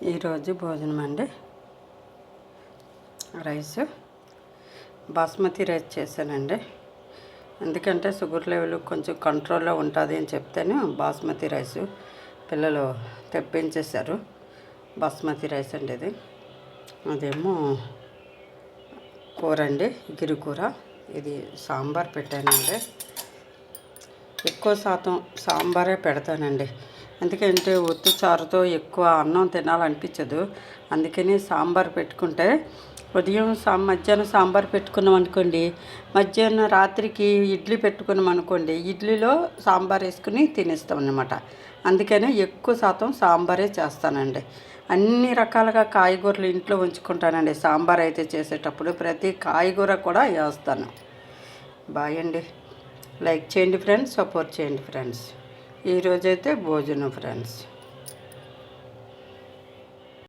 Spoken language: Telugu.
ఈరోజు భోజనం అండి, రైస్ బాస్మతి రైస్ చేశానండి. ఎందుకంటే షుగర్ లెవెల్ కొంచెం కంట్రోల్లో ఉంటుంది అని చెప్తేనే బాస్మతి రైస్ పిల్లలు తెప్పించేశారు. బాస్మతి రైస్ అండి ఇది. అదేమో కూర అండి, గిరి కూర. ఇది సాంబార్ పెట్టానండి. ఎక్కువ శాతం సాంబారే పెడతానండి. ఎందుకంటే ఒత్తి చారుతో ఎక్కువ అన్నం తినాలనిపించదు. అందుకని సాంబార్ పెట్టుకుంటే ఉదయం మధ్యాహ్నం సాంబార్ పెట్టుకున్నాం అనుకోండి, మధ్యాహ్నం రాత్రికి ఇడ్లీ పెట్టుకున్నాం అనుకోండి, ఇడ్లీలో సాంబార్ వేసుకుని తినేస్తాం అన్నమాట. అందుకని ఎక్కువ శాతం సాంబారే చేస్తానండి. అన్ని రకాలుగా కాయగూరలు ఇంట్లో ఉంచుకుంటానండి. సాంబార్ అయితే చేసేటప్పుడు ప్రతి కాయగూర కూడా వేస్తాను. బాయ్ అండి. లైక్ చేయండి ఫ్రెండ్స్, సపోర్ట్ చేయండి ఫ్రెండ్స్. ఈరోజైతే భోజనం ఫ్రెండ్స్.